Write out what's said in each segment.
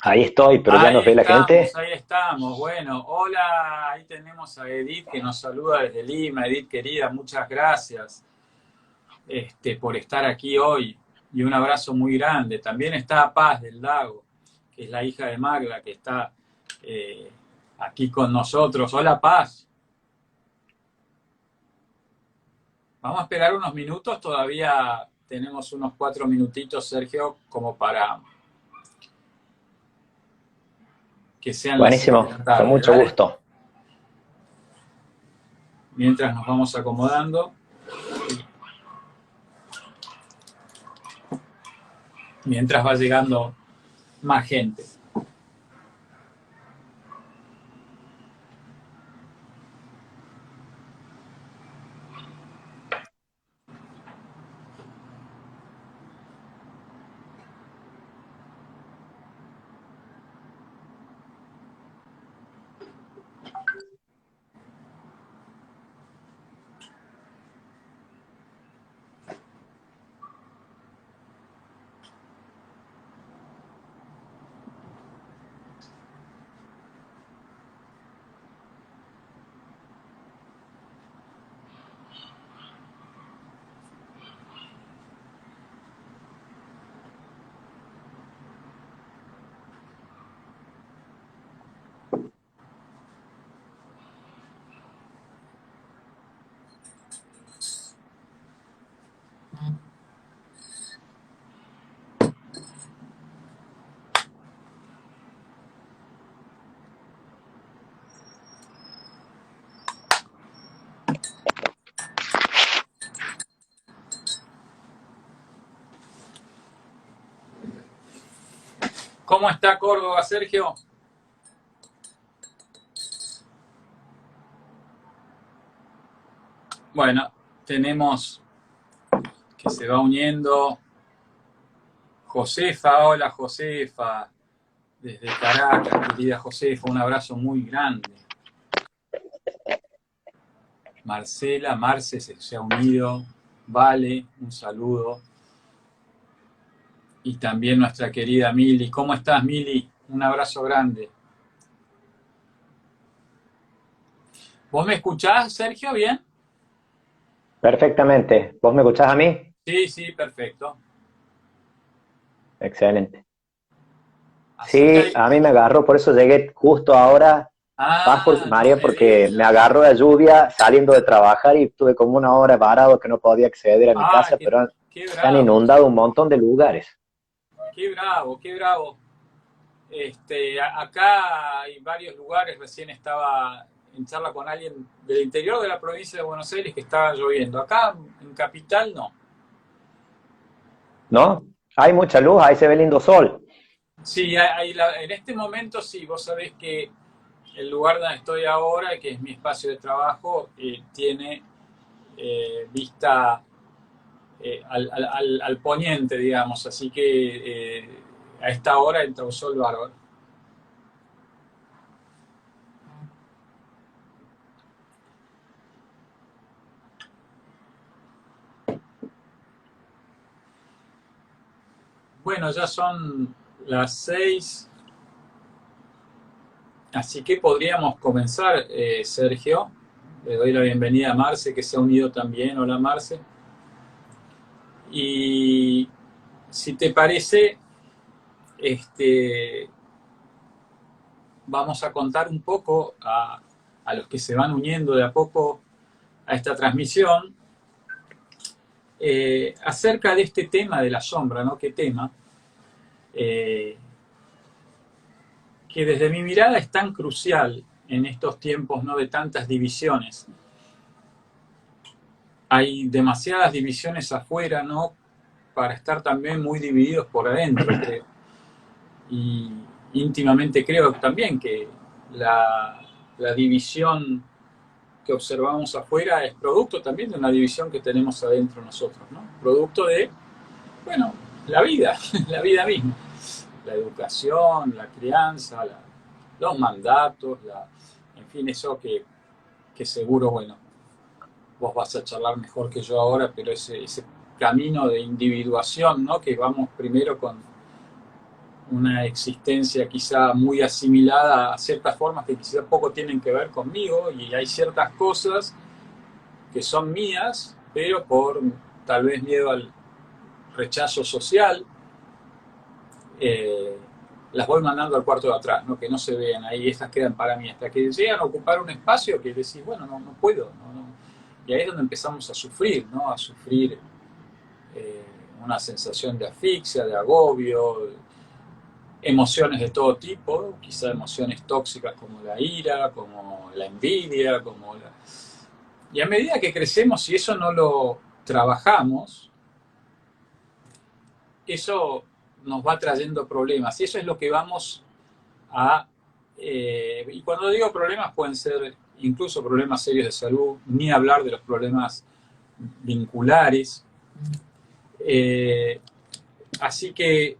Ahí estoy, pero ya nos ve la gente. Ahí estamos. Bueno, hola, ahí tenemos a Edith que nos saluda desde Lima. Edith querida, muchas gracias por estar aquí hoy y un abrazo muy grande. También está Paz del Lago, que es la hija de Magda, que está eh, aquí con nosotros. Hola Paz, vamos a esperar unos minutos, todavía tenemos unos 4 minutitos, Sergio, como para que sean las 6 de Buenísimo, la con tarde. mucho Dale, gusto. mientras nos vamos acomodando. Mientras va llegando más gente. ¿Cómo está Córdoba, Sergio? Bueno, tenemos que se va uniendo Josefa. Hola Josefa, desde Caracas, querida Josefa, un abrazo muy grande. Marcela, Marce se ha unido. Vale, un saludo. Y también nuestra querida Mili. ¿Cómo estás, Mili? Un abrazo grande. ¿Vos me escuchás, Sergio, bien? Perfectamente. ¿Vos me escuchás a mí? Sí, sí, perfecto. Excelente. Así que Sí, hay... a mí me agarró, por eso llegué justo ahora, Ah, no María, me porque me digas. agarró la lluvia saliendo de trabajar y tuve como una hora varado que no podía acceder a mi Ah, casa, pero qué se han bravo, inundado un montón de lugares. qué bravo, qué bravo. Acá hay varios lugares, recién estaba en charla con alguien del interior de la provincia de Buenos Aires que estaba lloviendo. Acá en Capital no. ¿No? Hay mucha luz, ahí se ve lindo sol. Sí, en este momento sí, vos sabés que el lugar donde estoy ahora, que es mi espacio de trabajo, tiene vista al poniente, digamos, así que a esta hora entra un sol bárbaro. Bueno, ya son las 6, así que podríamos comenzar, Sergio. Le doy la bienvenida a Marce, que se ha unido también. Hola, Marce. Y si te parece, este, vamos a contar un poco a los que se van uniendo de a poco a esta transmisión acerca de este tema de la sombra, ¿no? ¿Qué tema? Eh, que desde mi mirada es tan crucial en estos tiempos, ¿no? De tantas divisiones. Hay demasiadas divisiones afuera, ¿no? Para estar también muy divididos por adentro, creo. Y íntimamente creo también que la, la división que observamos afuera es producto también de una división que tenemos adentro nosotros, ¿no? Producto de, bueno, la vida, la vida misma. La educación, la crianza, los mandatos, en fin, eso que seguro, bueno, vos vas a charlar mejor que yo ahora, pero ese camino de individuación, ¿no? Que vamos primero una existencia quizá muy asimilada a ciertas formas que quizá poco tienen que ver conmigo, y hay ciertas cosas que son mías, pero por tal vez miedo al rechazo social, eh, las voy mandando al cuarto de atrás, ¿no? Que no se vean ahí, estas quedan para mí, hasta que llegan a ocupar un espacio que decís, bueno, no, no puedo, no. Y ahí es donde empezamos a sufrir, ¿no? A sufrir eh, una sensación de asfixia, de agobio, emociones de todo tipo, quizá emociones tóxicas como la ira, como la envidia, como la... Y a medida que crecemos, si eso no lo trabajamos, eso nos va trayendo problemas. Y eso es lo que vamos a... y cuando digo problemas pueden ser incluso problemas serios de salud, ni hablar de los problemas vinculares. Así que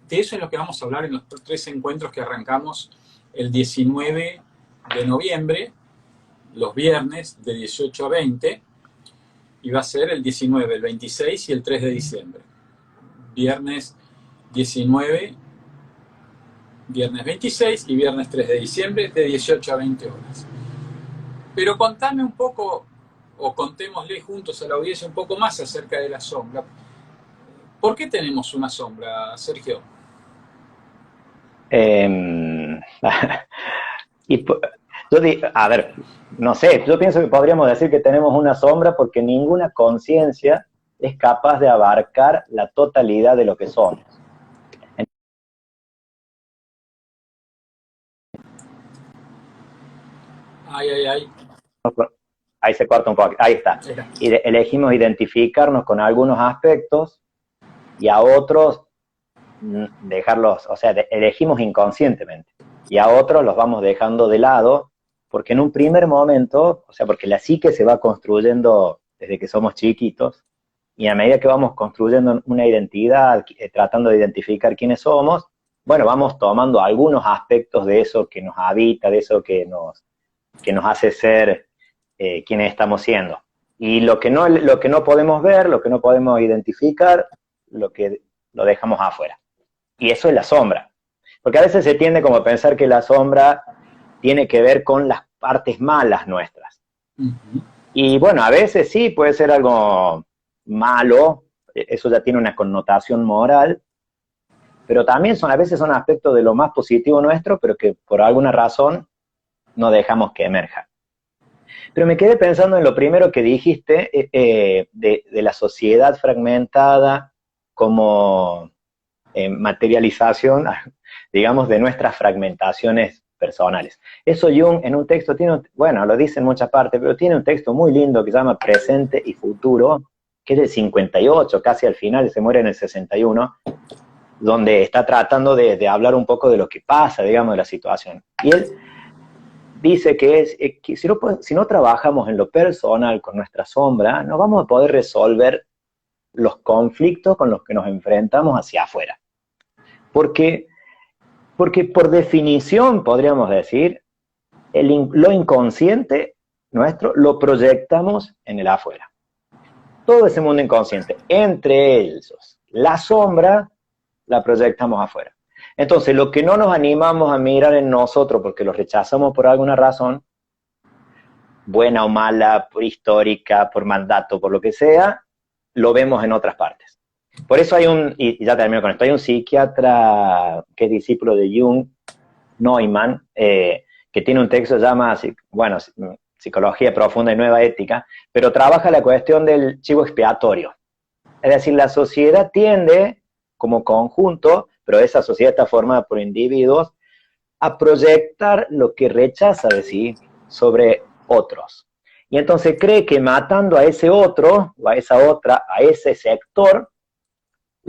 de eso es lo que vamos a hablar en los 3 encuentros que arrancamos el 19 de noviembre, los viernes de 18 a 20, y va a ser el 19, el 26 y el 3 de diciembre. Viernes 19, viernes 26 y viernes 3 de diciembre de 18 a 20 horas. Pero contame un poco, o contémosle juntos a la audiencia un poco más acerca de la sombra. ¿Por qué tenemos una sombra, Sergio? Em, y, a ver, no sé, yo pienso que podríamos decir que tenemos una sombra porque ninguna conciencia es capaz de abarcar la totalidad de lo que somos. Ay, ay, ay. Ahí se corta un poco, ahí está. Y elegimos identificarnos con algunos aspectos y a otros dejarlos, o sea, elegimos inconscientemente, y a otros los vamos dejando de lado, porque en un primer momento, o sea, porque la psique se va construyendo desde que somos chiquitos, y a medida que vamos construyendo una identidad, tratando de identificar quiénes somos, bueno, vamos tomando algunos aspectos de eso que nos habita, de eso que nos hace ser quienes estamos siendo. Y lo que no podemos ver, lo que no podemos identificar, lo dejamos afuera. Y eso es la sombra. Porque a veces se tiende como a pensar que la sombra tiene que ver con las partes malas nuestras. Uh-huh. Y bueno, a veces sí puede ser algo malo, eso ya tiene una connotación moral, pero también a veces son aspectos de lo más positivo nuestro, pero que por alguna razón no dejamos que emerjan. Pero me quedé pensando en lo primero que dijiste, de la sociedad fragmentada como materialización, digamos, de nuestras fragmentaciones personales. Eso Jung en un texto tiene, bueno, lo dice en muchas partes, pero tiene un texto muy lindo que se llama Presente y Futuro, que es del 58, casi al final, se muere en el 61, donde está tratando de hablar un poco de lo que pasa, digamos, de la situación. Y él dice que si no trabajamos en lo personal con nuestra sombra, no vamos a poder resolver los conflictos con los que nos enfrentamos hacia afuera. Porque por definición, podríamos decir, lo inconsciente nuestro lo proyectamos en el afuera. Todo ese mundo inconsciente, entre ellos, la sombra, la proyectamos afuera. Entonces, lo que no nos animamos a mirar en nosotros porque lo rechazamos por alguna razón, buena o mala, por histórica, por mandato, por lo que sea, lo vemos en otras partes. Por eso y ya termino con esto, hay un psiquiatra que es discípulo de Jung, Neumann, que tiene un texto que se llama, bueno, Psicología Profunda y Nueva Ética, pero trabaja la cuestión del chivo expiatorio. Es decir, la sociedad tiende, como conjunto, pero esa sociedad está formada por individuos, a proyectar lo que rechaza de sí sobre otros. Y entonces cree que matando a ese otro, o a esa otra, a ese sector,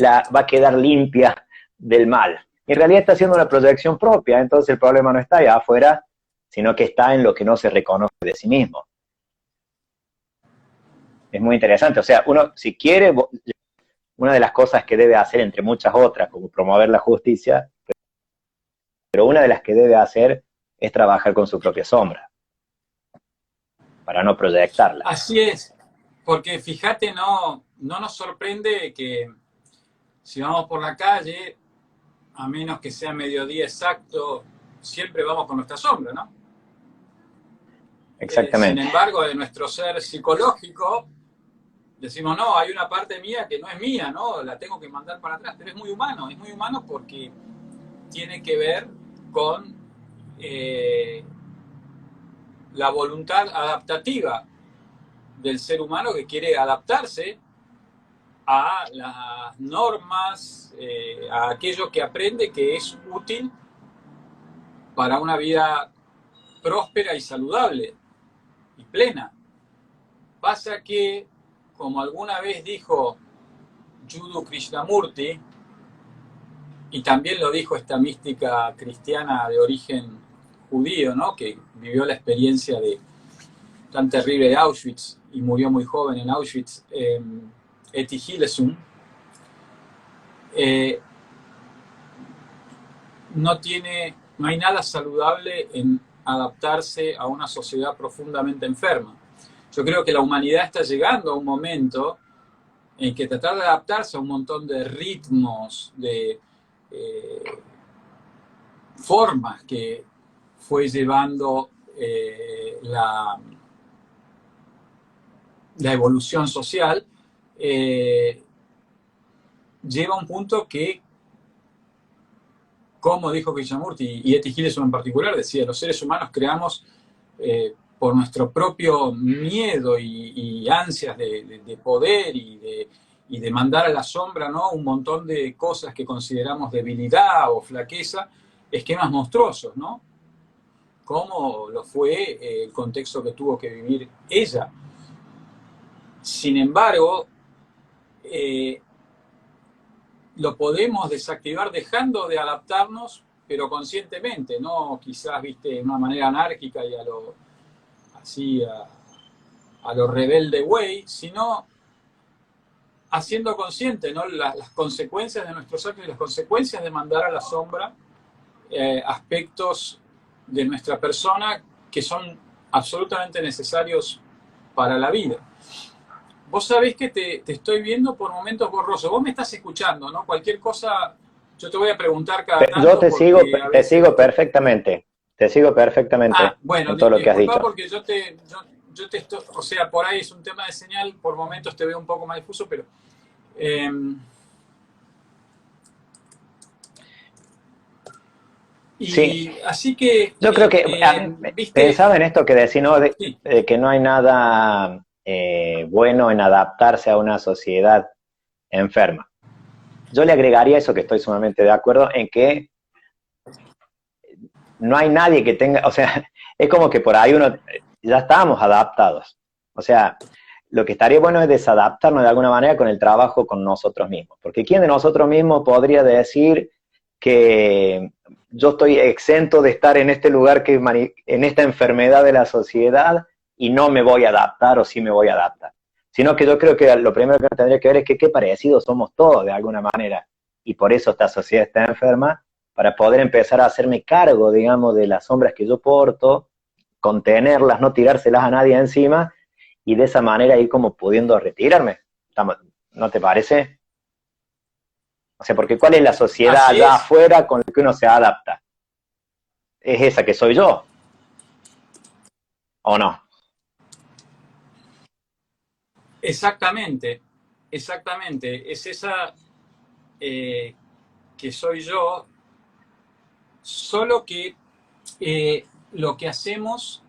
va a quedar limpia del mal. En realidad está haciendo una proyección propia, entonces el problema no está allá afuera, sino que está en lo que no se reconoce de sí mismo. Es muy interesante, o sea, uno, si quiere, una de las cosas que debe hacer, entre muchas otras, como promover la justicia, pero una de las que debe hacer es trabajar con su propia sombra, para no proyectarla. Así es, porque fíjate, no nos sorprende que si vamos por la calle a menos que sea mediodía exacto, siempre vamos con nuestra sombra, ¿no? Sin Exactamente. embargo, de nuestro ser psicológico, decimos, no, hay una parte mía que no es mía, ¿no? La tengo que mandar para atrás, pero es muy humano porque tiene que ver con la voluntad adaptativa del ser humano que quiere adaptarse a las normas, a aquello que aprende que es útil para una vida próspera y saludable y plena. Pasa que, como alguna vez dijo Jiddu Krishnamurti, y también lo dijo esta mística cristiana de origen judío, ¿no? Que vivió la experiencia de tan terrible de Auschwitz y murió muy joven en Auschwitz, Etty Hillesum, no hay nada saludable en adaptarse a una sociedad profundamente enferma. Yo creo que la humanidad está llegando a un momento en que tratar de adaptarse a un montón de ritmos, de formas que fue llevando la evolución social, lleva a un punto que, como dijo Krishnamurti, y Etty Hillesum en particular, decía, los seres humanos creamos por nuestro propio miedo y ansias de poder y de mandar a la sombra, ¿no? Un montón de cosas que consideramos debilidad o flaqueza, esquemas monstruosos, ¿no? Como lo fue el contexto que tuvo que vivir ella. Sin embargo, lo podemos desactivar dejando de adaptarnos, pero conscientemente, no quizás, viste, de una manera anárquica y a lo rebelde güey, sino haciendo consciente, ¿no? Las consecuencias de nuestros actos y las consecuencias de mandar a la sombra aspectos de nuestra persona que son absolutamente necesarios para la vida. Vos sabés que te estoy viendo por momentos borrosos. Vos me estás escuchando, ¿no? Cualquier cosa, yo te voy a preguntar cada tanto. Yo te sigo perfectamente. Te sigo perfectamente bueno, en todo lo que has disculpa dicho. porque yo te estoy, o sea, por ahí es un tema de señal, por momentos te veo un poco más difuso, pero Sí, así que, yo creo que viste, pensaba en esto que decís, ¿no? sí, Que no hay nada bueno en adaptarse a una sociedad enferma. Yo le agregaría eso, que estoy sumamente de acuerdo en que no hay nadie que tenga, o sea, es como que por ahí ya estábamos adaptados. O sea, lo que estaría bueno es desadaptarnos de alguna manera con el trabajo con nosotros mismos. Porque ¿quién de nosotros mismos podría decir que yo estoy exento de estar en este lugar, en esta enfermedad de la sociedad y no me voy a adaptar o sí me voy a adaptar? Sino que yo creo que lo primero que tendría que ver es que qué parecidos somos todos de alguna manera. Y por eso esta sociedad está enferma, para poder empezar a hacerme cargo, digamos, de las sombras que yo porto, contenerlas, no tirárselas a nadie encima, y de esa manera ir como pudiendo retirarme. ¿No te parece? O sea, porque ¿cuál es la sociedad así allá es, afuera con la que uno se adapta? ¿Es esa que soy yo? ¿O no? exactamente, es esa que soy yo, solo que lo que hacemos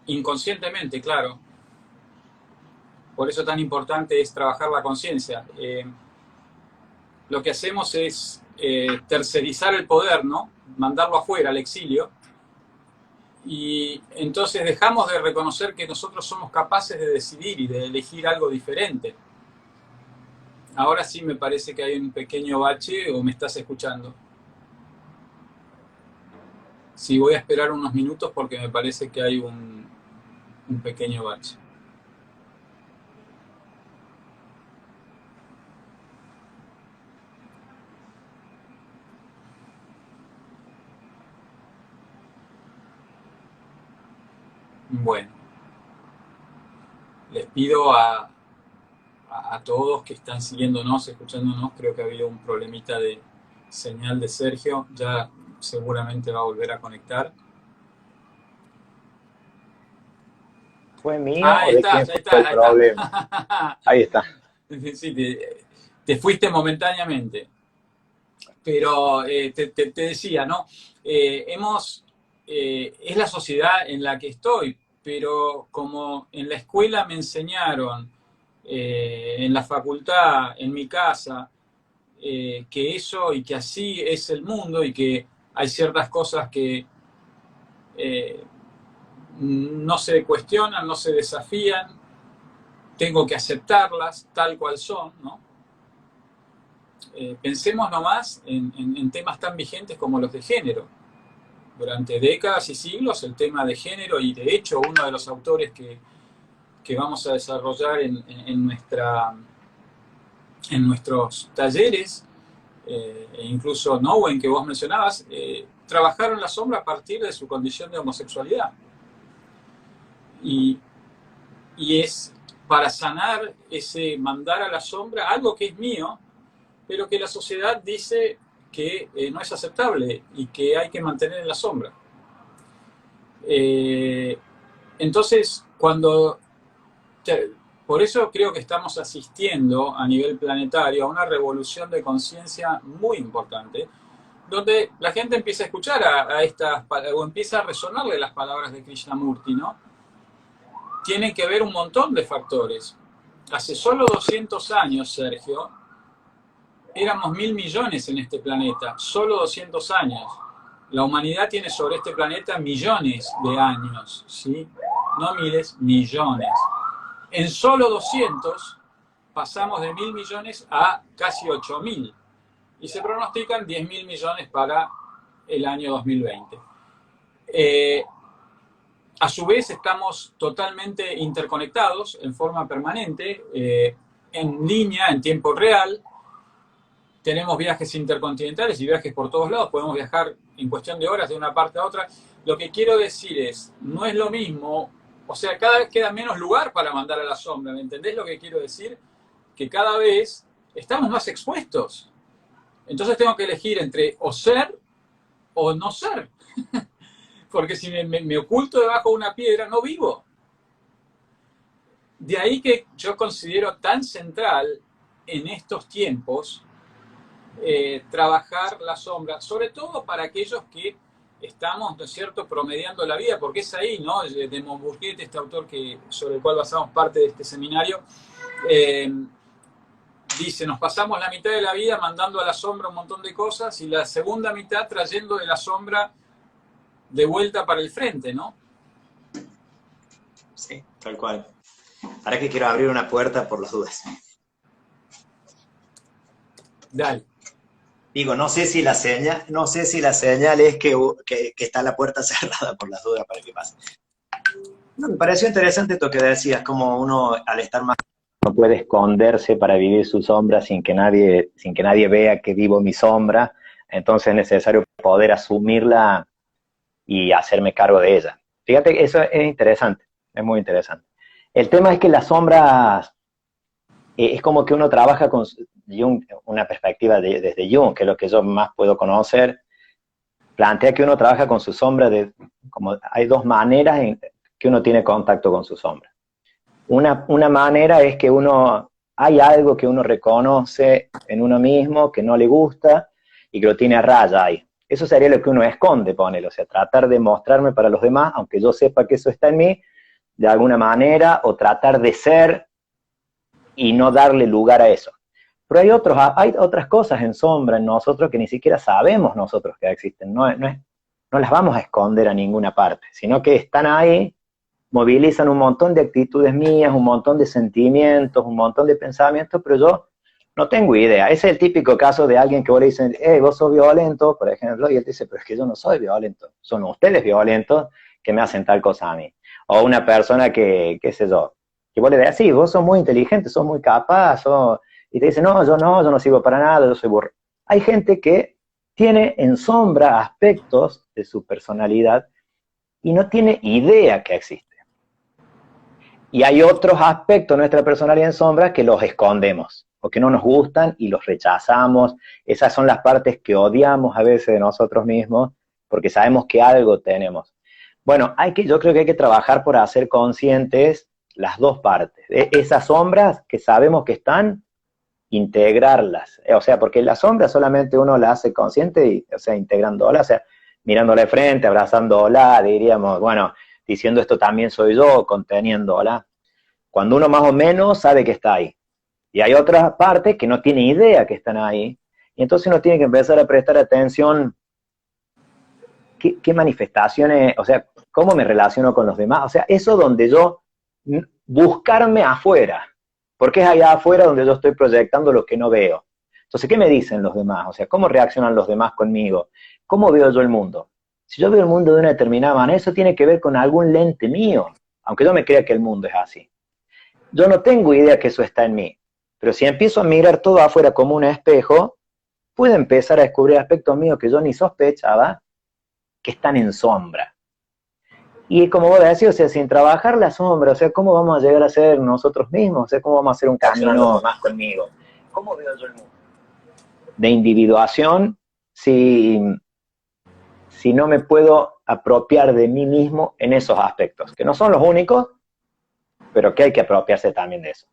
inconscientemente, claro, por eso tan importante es trabajar la conciencia. Lo que hacemos es tercerizar el poder, ¿no? Mandarlo afuera, al exilio, y entonces dejamos de reconocer que nosotros somos capaces de decidir y de elegir algo diferente. Ahora sí me parece que hay un pequeño bache, o me estás escuchando. Sí, voy a esperar unos minutos porque me parece que hay un pequeño bache. Bueno, les pido a todos que están siguiéndonos, escuchándonos, creo que ha habido un problemita de señal de Sergio, ya seguramente va a volver a conectar. ¿Fue mío Ah, o ahí de estás, quién ahí fue está, el ahí está. problema? Ahí está. Sí, te fuiste momentáneamente. Pero te decía, ¿no? Es la sociedad en la que estoy, pero como en la escuela me enseñaron, en la facultad, en mi casa, que eso y que así es el mundo y que hay ciertas cosas que eh, no se cuestionan, no se desafían, tengo que aceptarlas tal cual son, ¿no? Pensemos nomás en temas tan vigentes como los de género. Durante décadas y siglos el tema de género, y de hecho uno de los autores que vamos a desarrollar en nuestros talleres, e incluso Nowen, que vos mencionabas, trabajaron la sombra a partir de su condición de homosexualidad. Y, y es para sanar ese mandar a la sombra algo que es mío, pero que la sociedad dice que no es aceptable y que hay que mantener en la sombra. Entonces, por eso creo que estamos asistiendo a nivel planetario a una revolución de conciencia muy importante, donde la gente empieza a escuchar o empieza a resonarle las palabras de Krishnamurti, ¿no? Tienen que ver un montón de factores. Hace solo 200 años, Sergio, éramos 1.000 millones en este planeta, solo 200 años. La humanidad tiene sobre este planeta millones de años, ¿sí? No miles, millones. En solo 200 pasamos de 1.000 millones a casi 8.000. Y se pronostican 10.000 millones para el año 2020. A su vez estamos totalmente interconectados en forma permanente, en línea, en tiempo real. Tenemos viajes intercontinentales y viajes por todos lados, podemos viajar en cuestión de horas de una parte a otra. Lo que quiero decir es, no es lo mismo, o sea, cada vez queda menos lugar para mandar a la sombra, ¿me entendés lo que quiero decir? Que cada vez estamos más expuestos. Entonces tengo que elegir entre o ser o no ser. Porque si me oculto debajo de una piedra, no vivo. De ahí que yo considero tan central en estos tiempos trabajar la sombra, sobre todo para aquellos que estamos, ¿no es cierto?, promediando la vida, porque es ahí, ¿no?, de Montbourdieu, este autor sobre el cual basamos parte de este seminario, dice, nos pasamos la mitad de la vida mandando a la sombra un montón de cosas y la segunda mitad trayendo de la sombra de vuelta para el frente, ¿no? Sí, tal cual. Ahora que quiero abrir una puerta por las dudas. Dale. Digo, no sé si la señal es que está la puerta cerrada por las dudas para que pase. No, me pareció interesante esto que decías, como uno al estar más No puede esconderse para vivir su sombra sin que nadie vea que vivo mi sombra, entonces es necesario poder asumirla y hacerme cargo de ella. Fíjate que eso es interesante, es muy interesante. El tema es que las sombras, es como que uno trabaja con Jung, una perspectiva desde Jung, que es lo que yo más puedo conocer, plantea que uno trabaja con su sombra, como hay dos maneras en que uno tiene contacto con su sombra. Una manera es que hay algo que uno reconoce en uno mismo, que no le gusta, y que lo tiene a raya ahí. Eso sería lo que uno esconde, ponele, o sea, tratar de mostrarme para los demás, aunque yo sepa que eso está en mí, de alguna manera, o tratar de ser y no darle lugar a eso. Pero hay otras cosas en sombra en nosotros que ni siquiera sabemos nosotros que existen, no las vamos a esconder a ninguna parte, sino que están ahí, movilizan un montón de actitudes mías, un montón de sentimientos, un montón de pensamientos, pero yo no tengo idea. Ese es el típico caso de alguien que vos le dicen, vos sos violento, por ejemplo, y él te dice, pero es que yo no soy violento, son ustedes violentos que me hacen tal cosa a mí. O una persona que, qué sé yo, que vos le decís, sí, vos sos muy inteligente, sos muy capaz, y te dice, no, yo no sirvo para nada, yo soy burro. Hay gente que tiene en sombra aspectos de su personalidad y no tiene idea que existe. Y hay otros aspectos de nuestra personalidad en sombra que los escondemos. o que no nos gustan y los rechazamos. Esas son las partes que odiamos a veces de nosotros mismos, porque sabemos que algo tenemos. Bueno, yo creo que hay que trabajar por hacer conscientes las dos partes. Esas sombras que sabemos que están, integrarlas. O sea, porque la sombra solamente uno la hace consciente, y, o sea, integrándola, o sea, mirándola de frente, abrazándola, diríamos, bueno, diciendo esto también soy yo, conteniéndola. Cuando uno más o menos sabe que está ahí. Y hay otras partes que no tiene idea que están ahí. Y entonces uno tiene que empezar a prestar atención, qué manifestaciones, o sea, cómo me relaciono con los demás. O sea, eso donde yo, buscarme afuera. Porque es allá afuera donde yo estoy proyectando lo que no veo. Entonces, ¿qué me dicen los demás? O sea, ¿cómo reaccionan los demás conmigo? ¿Cómo veo yo el mundo? Si yo veo el mundo de una determinada manera, eso tiene que ver con algún lente mío, aunque yo me crea que el mundo es así. Yo no tengo idea que eso está en mí, pero si empiezo a mirar todo afuera como un espejo, puedo empezar a descubrir aspectos míos que yo ni sospechaba que están en sombra. Y como vos decís, o sea, sin trabajar la sombra, o sea, ¿cómo vamos a llegar a ser nosotros mismos? O sea, ¿cómo vamos a hacer un camino más conmigo? ¿Cómo veo yo el mundo? De individuación, si no me puedo apropiar de mí mismo en esos aspectos, que no son los únicos, pero que hay que apropiarse también de eso.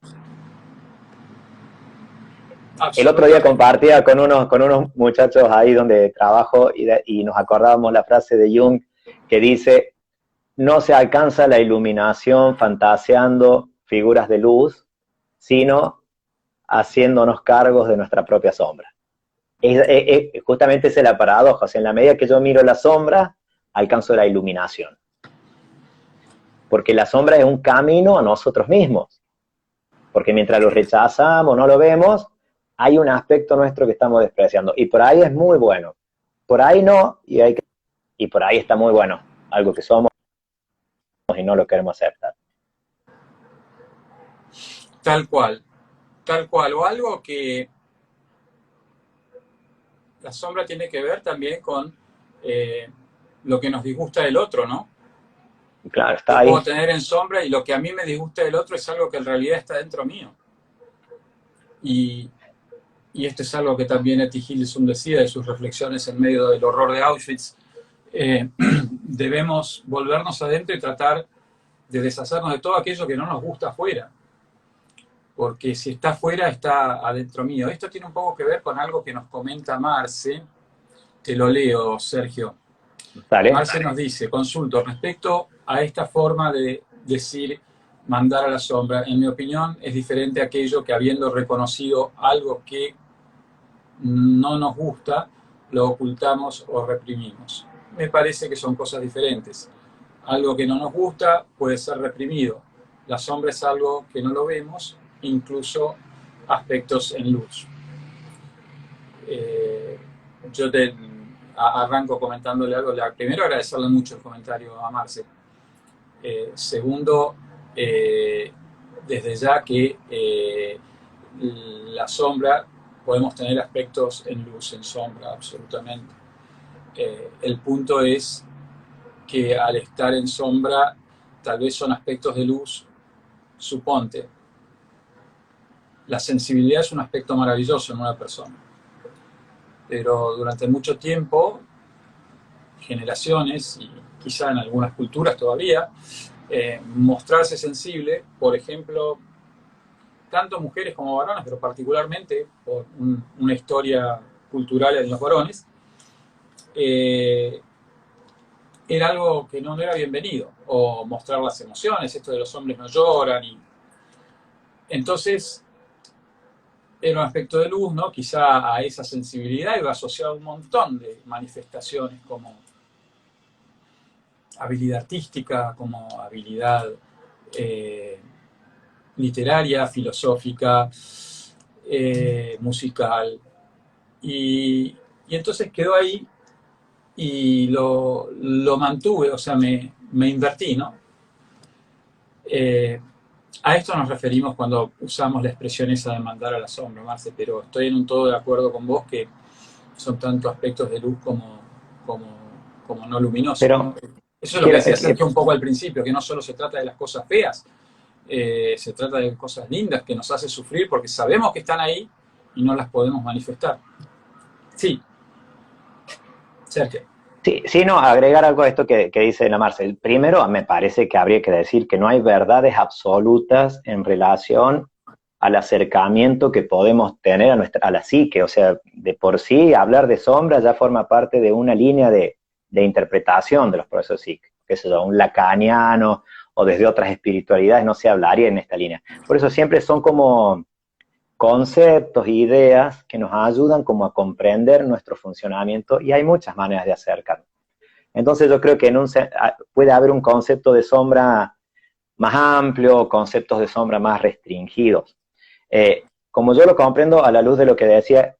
El otro día compartía con unos muchachos ahí donde trabajo y nos acordábamos la frase de Jung que dice: no se alcanza la iluminación fantaseando figuras de luz, sino haciéndonos cargos de nuestra propia sombra. Justamente esa es la paradoja, o sea, en la medida que yo miro la sombra, alcanzo la iluminación. Porque la sombra es un camino a nosotros mismos. Porque mientras lo rechazamos, no lo vemos, hay un aspecto nuestro que estamos despreciando. Y por ahí es muy bueno. Por ahí no, y por ahí está muy bueno. Algo que somos y no lo queremos aceptar. Tal cual. O algo que la sombra tiene que ver también con lo que nos disgusta del otro, ¿no? Claro, está ahí. Puedo tener en sombra y lo que a mí me disgusta del otro es algo que en realidad está dentro mío. Y esto es algo que también Etty Hillesum decía de sus reflexiones en medio del horror de Auschwitz. Debemos volvernos adentro y tratar de deshacernos de todo aquello que no nos gusta afuera. Porque si está afuera, está adentro mío. Esto tiene un poco que ver con algo que nos comenta Marce. Te lo leo, Sergio. Dale. Marce nos dice, consulto, respecto a esta forma de decir mandar a la sombra, en mi opinión es diferente a aquello que habiendo reconocido algo que no nos gusta, lo ocultamos o reprimimos. Me parece que son cosas diferentes. Algo que no nos gusta puede ser reprimido. La sombra es algo que no lo vemos, incluso aspectos en luz. Yo arranco comentándole algo. Primero, agradecerle mucho el comentario a Marce. Segundo, desde ya que la sombra, podemos tener aspectos en luz, en sombra, absolutamente. El punto es que al estar en sombra, tal vez son aspectos de luz. Suponte, la sensibilidad es un aspecto maravilloso en una persona, pero durante mucho tiempo, generaciones, y quizá en algunas culturas todavía, mostrarse sensible, por ejemplo, tanto mujeres como varones, pero particularmente por una historia cultural en los varones, era algo que no era bienvenido, o mostrar las emociones, esto de los hombres no lloran, y entonces era un aspecto de luz, ¿no? Quizá a esa sensibilidad iba asociado un montón de manifestaciones como habilidad artística, como habilidad literaria, filosófica, musical, y entonces quedó ahí y lo mantuve, o sea, me invertí, ¿no? A esto nos referimos cuando usamos la expresión esa de mandar a la sombra, Marce, pero estoy en un todo de acuerdo con vos que son tanto aspectos de luz como no luminosos, Pero, ¿no? Eso es lo que decía Sergio un poco al principio, que no solo se trata de las cosas feas, se trata de cosas lindas que nos hacen sufrir porque sabemos que están ahí y no las podemos manifestar. Sí, Sergio. Sí, sí, no, agregar algo a esto que dice la Marcel. Primero, me parece que habría que decir que no hay verdades absolutas en relación al acercamiento que podemos tener a la psique. O sea, de por sí, hablar de sombra ya forma parte de una línea de interpretación de los procesos psíquicos. Que sé yo, un lacaniano o desde otras espiritualidades no se hablaría en esta línea. Por eso siempre son como conceptos, ideas que nos ayudan como a comprender nuestro funcionamiento y hay muchas maneras de acercarnos. Entonces yo creo que puede haber un concepto de sombra más amplio, conceptos de sombra más restringidos. Como yo lo comprendo a la luz de lo que decía,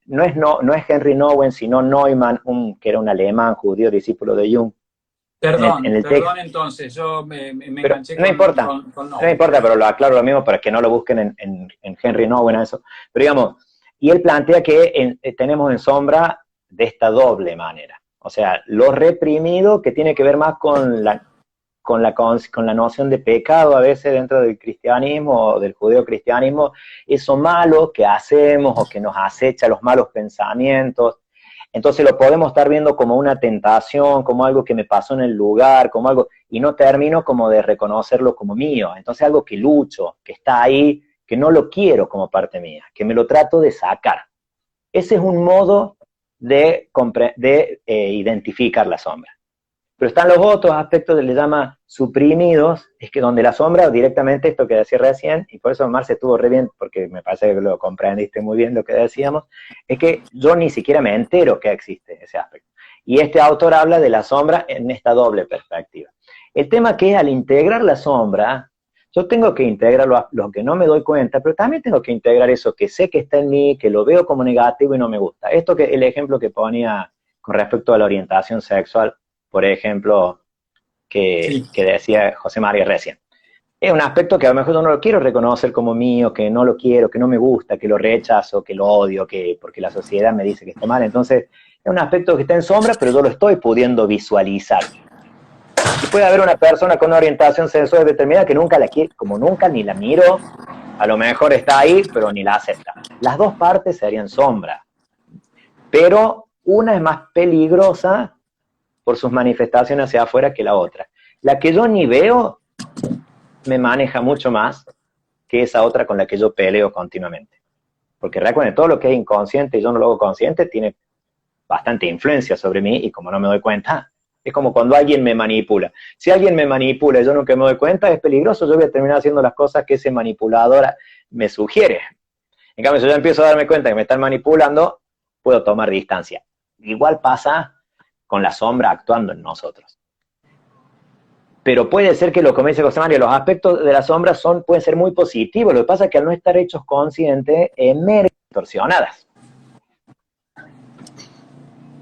no es Henry Nouwen, sino Neumann, que era un alemán judío, discípulo de Jung. Perdón, en el perdón texto. entonces, yo me Pero enganché no importa, con no importa, pero lo aclaro lo mismo para que no lo busquen en Henry Nouwen, eso. Pero digamos, y él plantea que tenemos en sombra de esta doble manera. O sea, lo reprimido que tiene que ver más con la noción de pecado a veces dentro del cristianismo o del judeocristianismo, eso malo que hacemos o que nos acecha, los malos pensamientos. Entonces lo podemos estar viendo como una tentación, como algo que me pasó en el lugar, como algo, y no termino como de reconocerlo como mío. Entonces algo que lucho, que está ahí, que no lo quiero como parte mía, que me lo trato de sacar. Ese es un modo de identificar la sombra. Pero están los otros aspectos que le llama suprimidos, es que donde la sombra, directamente esto que decía recién, y por eso Marce estuvo re bien, porque me parece que lo comprendiste muy bien lo que decíamos, es que yo ni siquiera me entero que existe ese aspecto. Y este autor habla de la sombra en esta doble perspectiva. El tema que es al integrar la sombra, yo tengo que integrar lo que no me doy cuenta, pero también tengo que integrar eso que sé que está en mí, que lo veo como negativo y no me gusta. El ejemplo que ponía con respecto a la orientación sexual, por ejemplo, que decía José María recién. Es un aspecto que a lo mejor yo no lo quiero reconocer como mío, que no lo quiero, que no me gusta, que lo rechazo, que lo odio, porque la sociedad me dice que está mal. Entonces, es un aspecto que está en sombra, pero yo lo estoy pudiendo visualizar. Y puede haber una persona con una orientación sexual determinada que nunca la quiere, como nunca ni la miro, a lo mejor está ahí, pero ni la acepta. Las dos partes serían sombra. Pero una es más peligrosa por sus manifestaciones hacia afuera que la otra. La que yo ni veo me maneja mucho más que esa otra con la que yo peleo continuamente. Porque recuerden, todo lo que es inconsciente y yo no lo hago consciente tiene bastante influencia sobre mí y como no me doy cuenta, es como cuando alguien me manipula. Si alguien me manipula y yo nunca me doy cuenta, es peligroso, yo voy a terminar haciendo las cosas que ese manipulador me sugiere. En cambio, si yo empiezo a darme cuenta que me están manipulando, puedo tomar distancia. Igual pasa con la sombra actuando en nosotros. Pero puede ser que, como dice José María, los aspectos de la sombra pueden ser muy positivos. Lo que pasa es que al no estar hechos conscientes, emergen distorsionadas.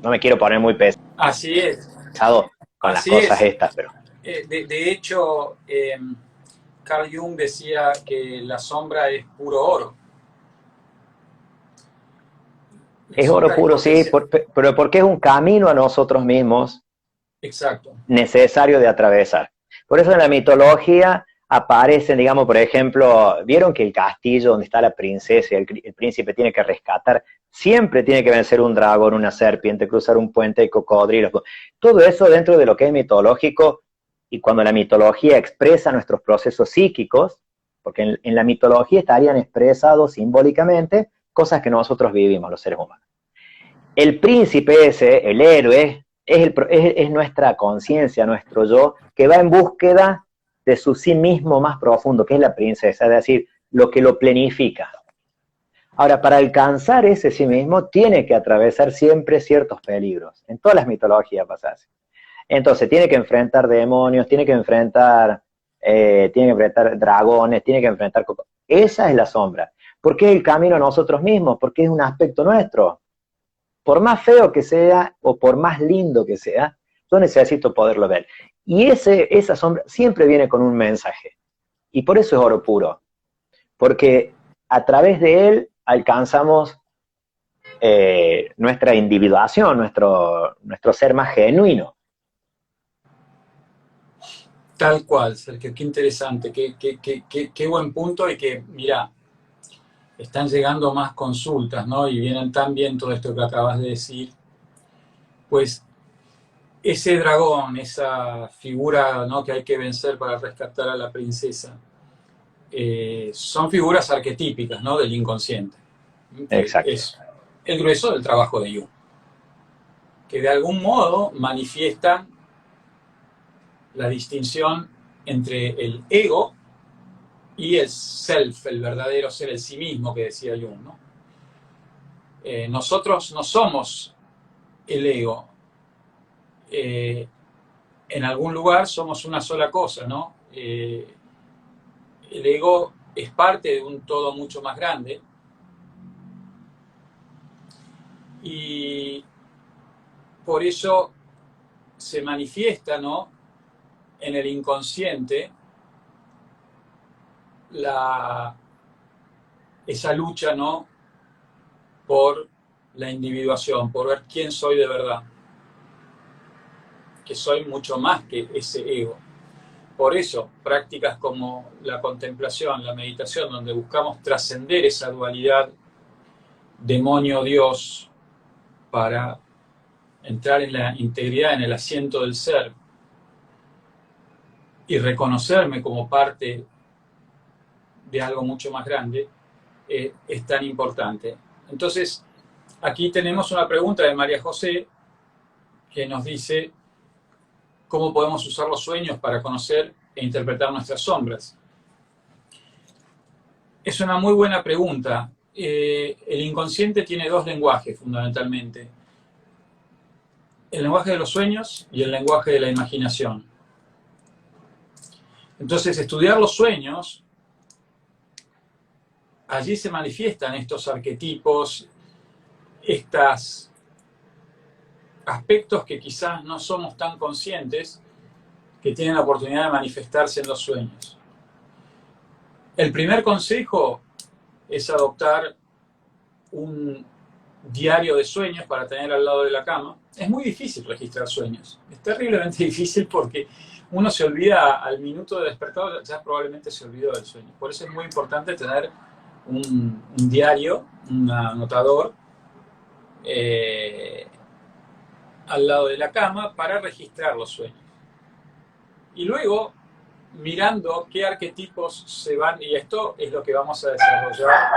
No me quiero poner muy pesado. Así es. Con las cosas estas, pero... De hecho, Carl Jung decía que la sombra es puro oro. Es oro puro, sí, pero porque es un camino a nosotros mismos. Exacto. Necesario de atravesar. Por eso en la mitología aparecen, digamos, por ejemplo, vieron que el castillo donde está la princesa y el príncipe tiene que rescatar, siempre tiene que vencer un dragón, una serpiente, cruzar un puente de cocodrilos. Todo eso dentro de lo que es mitológico, y cuando la mitología expresa nuestros procesos psíquicos, porque en la mitología estarían expresados simbólicamente cosas que nosotros vivimos, los seres humanos. El príncipe ese, el héroe, es nuestra conciencia, nuestro yo, que va en búsqueda de su sí mismo más profundo, que es la princesa, es decir, lo que lo plenifica. Ahora, para alcanzar ese sí mismo, tiene que atravesar siempre ciertos peligros. En todas las mitologías pasa así. Entonces, tiene que enfrentar demonios, tiene que enfrentar dragones, tiene que enfrentar... Esa es la sombra. ¿Por qué el camino a nosotros mismos? Porque es un aspecto nuestro. Por más feo que sea o por más lindo que sea, yo necesito poderlo ver. Y esa sombra siempre viene con un mensaje. Y por eso es oro puro. Porque a través de él alcanzamos nuestra individuación, nuestro ser más genuino. Tal cual, Sergio, qué interesante, qué buen punto y que, mira, están llegando más consultas, ¿no? Y vienen tan bien todo esto que acabas de decir. Pues ese dragón, esa figura, ¿no?, que hay que vencer para rescatar a la princesa, son figuras arquetípicas, ¿no?, del inconsciente. Exacto. Es el grueso del trabajo de Jung, que de algún modo manifiestan la distinción entre el ego y el self, el verdadero ser, el sí mismo que decía Jung, ¿no? Nosotros no somos el ego. En algún lugar somos una sola cosa, ¿no? El ego es parte de un todo mucho más grande y por eso se manifiesta, ¿no?, en el inconsciente esa lucha, ¿no?, por la individuación, por ver quién soy de verdad, que soy mucho más que ese ego. Por eso, prácticas como la contemplación, la meditación, donde buscamos trascender esa dualidad demonio-Dios para entrar en la integridad, en el asiento del ser y reconocerme como parte de algo mucho más grande, es tan importante. Entonces, aquí tenemos una pregunta de María José que nos dice: ¿cómo podemos usar los sueños para conocer e interpretar nuestras sombras? Es una muy buena pregunta. El inconsciente tiene dos lenguajes, fundamentalmente: el lenguaje de los sueños y el lenguaje de la imaginación. Entonces, estudiar los sueños, allí se manifiestan estos arquetipos, estos aspectos que quizás no somos tan conscientes, que tienen la oportunidad de manifestarse en los sueños. El primer consejo es adoptar un diario de sueños para tener al lado de la cama. Es muy difícil registrar sueños. Es terriblemente difícil porque uno se olvida al minuto de despertar, ya probablemente se olvidó del sueño. Por eso es muy importante tener un diario, un anotador, al lado de la cama para registrar los sueños. Y luego, mirando qué arquetipos se van, y esto es lo que vamos a desarrollar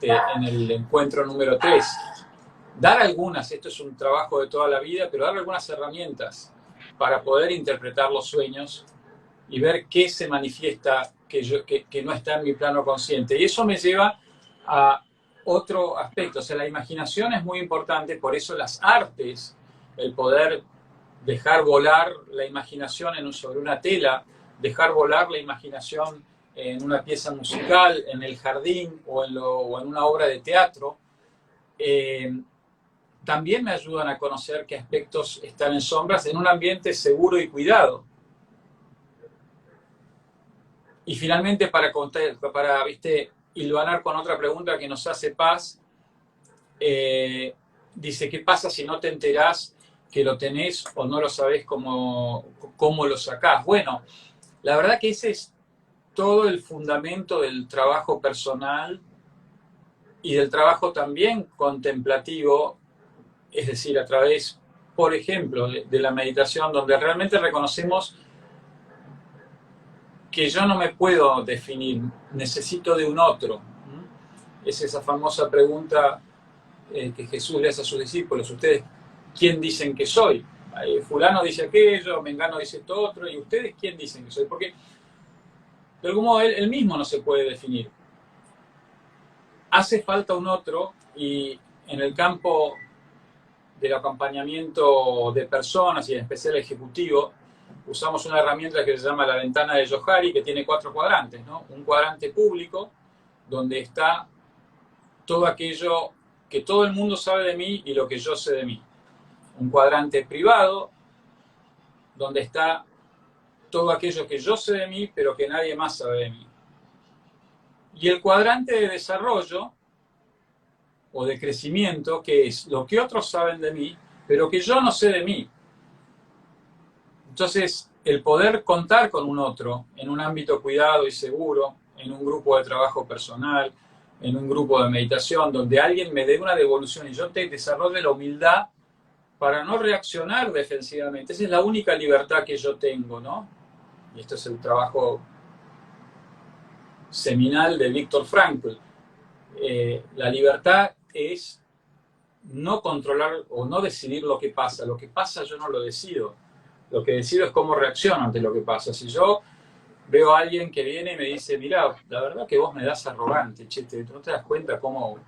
en el encuentro número 3. Dar algunas, esto es un trabajo de toda la vida, pero dar algunas herramientas para poder interpretar los sueños y ver qué se manifiesta que no está en mi plano consciente. Y eso me lleva a otro aspecto. O sea, la imaginación es muy importante, por eso las artes, el poder dejar volar la imaginación sobre una tela, dejar volar la imaginación en una pieza musical, en el jardín o en una obra de teatro, también me ayudan a conocer qué aspectos están en sombras en un ambiente seguro y cuidado. Y finalmente, para hilvanar con otra pregunta que nos hace Paz, dice: ¿qué pasa si no te enterás que lo tenés o no lo sabés cómo lo sacás? Bueno, la verdad que ese es todo el fundamento del trabajo personal y del trabajo también contemplativo, es decir, a través, por ejemplo, de la meditación, donde realmente reconocemos que yo no me puedo definir, necesito de un otro. Es esa famosa pregunta que Jesús le hace a sus discípulos: ¿ustedes quién dicen que soy? Fulano dice aquello, Mengano dice esto otro, ¿y ustedes quién dicen que soy? Porque de algún modo él mismo no se puede definir. Hace falta un otro, y en el campo del acompañamiento de personas y en especial ejecutivo, usamos una herramienta que se llama la ventana de Johari, que tiene 4 cuadrantes, ¿no? Un cuadrante público, donde está todo aquello que todo el mundo sabe de mí y lo que yo sé de mí. Un cuadrante privado, donde está todo aquello que yo sé de mí, pero que nadie más sabe de mí. Y el cuadrante de desarrollo o de crecimiento, que es lo que otros saben de mí, pero que yo no sé de mí. Entonces, el poder contar con un otro en un ámbito cuidado y seguro, en un grupo de trabajo personal, en un grupo de meditación, donde alguien me dé una devolución y yo te desarrolle la humildad para no reaccionar defensivamente. Esa es la única libertad que yo tengo, ¿no? Y esto es el trabajo seminal de Viktor Frankl. La libertad es no controlar o no decidir lo que pasa. Lo que pasa yo no lo decido. Lo que decido es cómo reacciono ante lo que pasa. Si yo veo a alguien que viene y me dice, mira, la verdad que vos me das arrogante, che, ¿no te das cuenta cómo?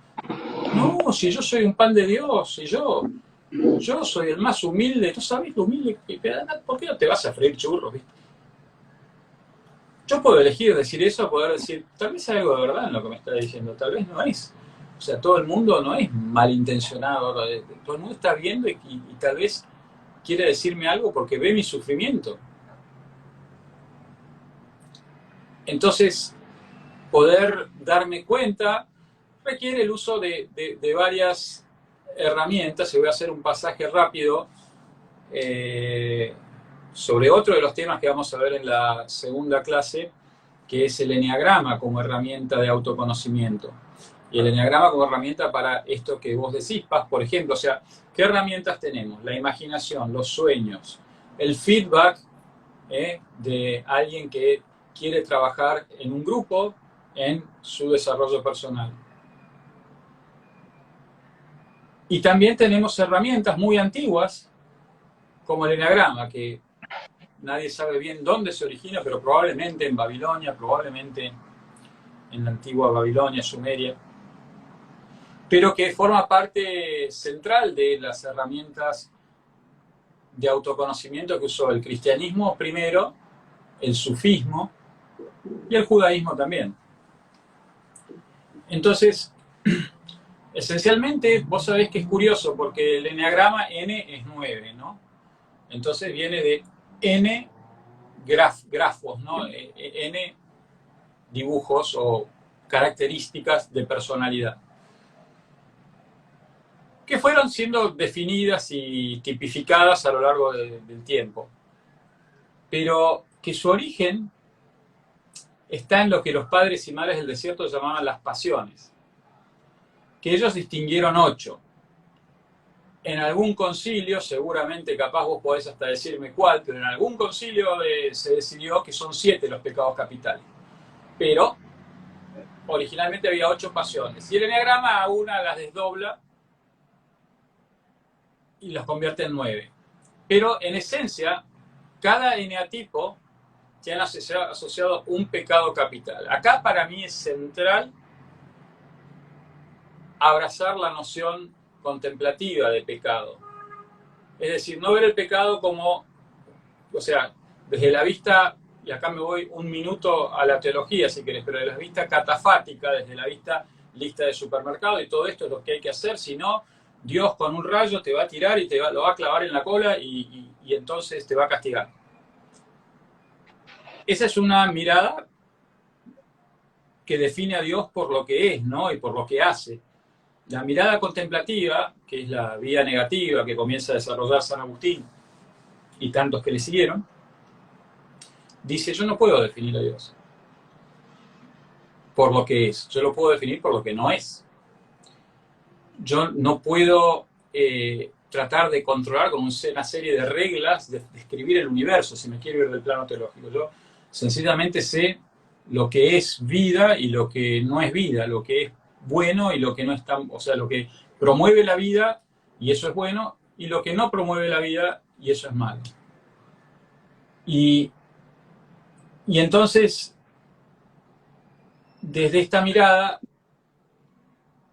No, si yo soy un pan de Dios, si yo soy el más humilde, ¿tú sabes lo humilde que ¿por qué no te vas a freír churros, viste? Yo puedo elegir decir eso, poder decir, tal vez hay algo de verdad en lo que me está diciendo, tal vez no es. O sea, todo el mundo no es malintencionado, todo el mundo está viendo y tal vez quiere decirme algo porque ve mi sufrimiento. Entonces, poder darme cuenta requiere el uso de varias herramientas, y voy a hacer un pasaje rápido sobre otro de los temas que vamos a ver en la segunda clase, que es el eneagrama como herramienta de autoconocimiento. Y el eneagrama como herramienta para esto que vos decís, Paz, por ejemplo. O sea, ¿qué herramientas tenemos? La imaginación, los sueños, el feedback de alguien que quiere trabajar en un grupo en su desarrollo personal. Y también tenemos herramientas muy antiguas, como el eneagrama, que nadie sabe bien dónde se origina, pero probablemente en Babilonia, probablemente en la antigua Babilonia, Sumeria, pero que forma parte central de las herramientas de autoconocimiento que usó el cristianismo primero, el sufismo y el judaísmo también. Entonces, esencialmente, vos sabés que es curioso, porque el eneagrama N es 9, ¿no? Entonces viene de N grafos, ¿no? N dibujos o características de personalidad, que fueron siendo definidas y tipificadas a lo largo del tiempo, pero que su origen está en lo que los padres y madres del desierto llamaban las pasiones, que ellos distinguieron 8. En algún concilio, seguramente capaz vos podés hasta decirme cuál, pero en algún concilio se decidió que son 7 los pecados capitales. Pero originalmente había 8 pasiones. Y el eneagrama a una las desdobla y las convierte en 9. Pero en esencia, cada eneatipo tiene asociado un pecado capital. Acá para mí es central abrazar la noción contemplativa de pecado. Es decir, no ver el pecado como, o sea, desde la vista, y acá me voy un minuto a la teología si querés, pero desde la vista catafática, desde la vista lista de supermercado, y todo esto es lo que hay que hacer, si no, Dios con un rayo te va a tirar y lo va a clavar en la cola y entonces te va a castigar. Esa es una mirada que define a Dios por lo que es, ¿no? Y por lo que hace. La mirada contemplativa, que es la vía negativa que comienza a desarrollar San Agustín y tantos que le siguieron, dice, yo no puedo definir a Dios por lo que es, yo lo puedo definir por lo que no es. Yo no puedo tratar de controlar con una serie de reglas, de describir el universo, si me quiero ir del plano teológico. Yo sencillamente sé lo que es vida y lo que no es vida, lo que es bueno y lo que no es tan, o sea, lo que promueve la vida y eso es bueno, y lo que no promueve la vida y eso es malo. Y entonces, desde esta mirada,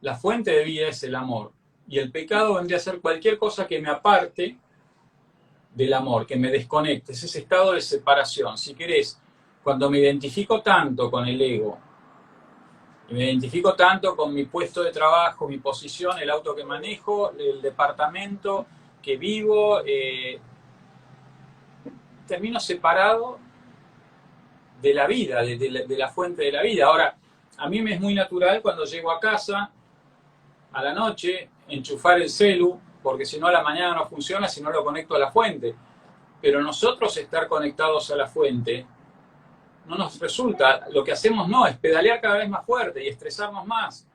la fuente de vida es el amor, y el pecado vendría a ser cualquier cosa que me aparte del amor, que me desconecte, es ese estado de separación. Si querés, cuando me identifico tanto con el ego, y me identifico tanto con mi puesto de trabajo, mi posición, el auto que manejo, el departamento que vivo, termino separado de la vida, de la fuente de la vida. Ahora, a mí me es muy natural cuando llego a casa, a la noche, enchufar el celu, porque si no a la mañana no funciona si no lo conecto a la fuente. pero nosotros estar conectados a la fuente no nos resulta. Lo que hacemos no, es pedalear cada vez más fuerte y estresarnos más.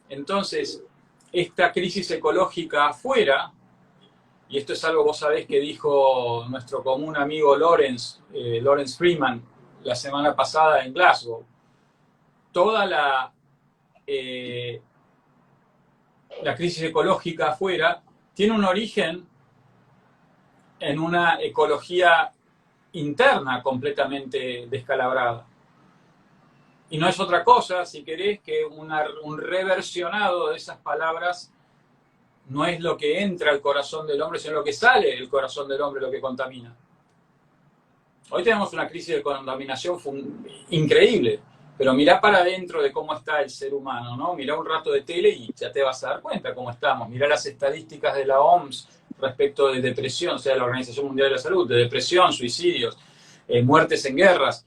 Entonces, esta crisis ecológica afuera, y esto es algo, vos sabés, que dijo nuestro común amigo Lawrence Freeman la semana pasada en Glasgow, toda la crisis ecológica afuera tiene un origen en una ecología interna completamente descalabrada. Y no es otra cosa, si querés, que un reversionado de esas palabras. No es lo que entra al corazón del hombre, sino lo que sale del corazón del hombre lo que contamina. Hoy tenemos una crisis de contaminación increíble, pero mirá para adentro de cómo está el ser humano, ¿no? Mirá un rato de tele y ya te vas a dar cuenta cómo estamos. Mirá las estadísticas de la OMS respecto de depresión, o sea, la Organización Mundial de la Salud, de depresión, suicidios, muertes en guerras,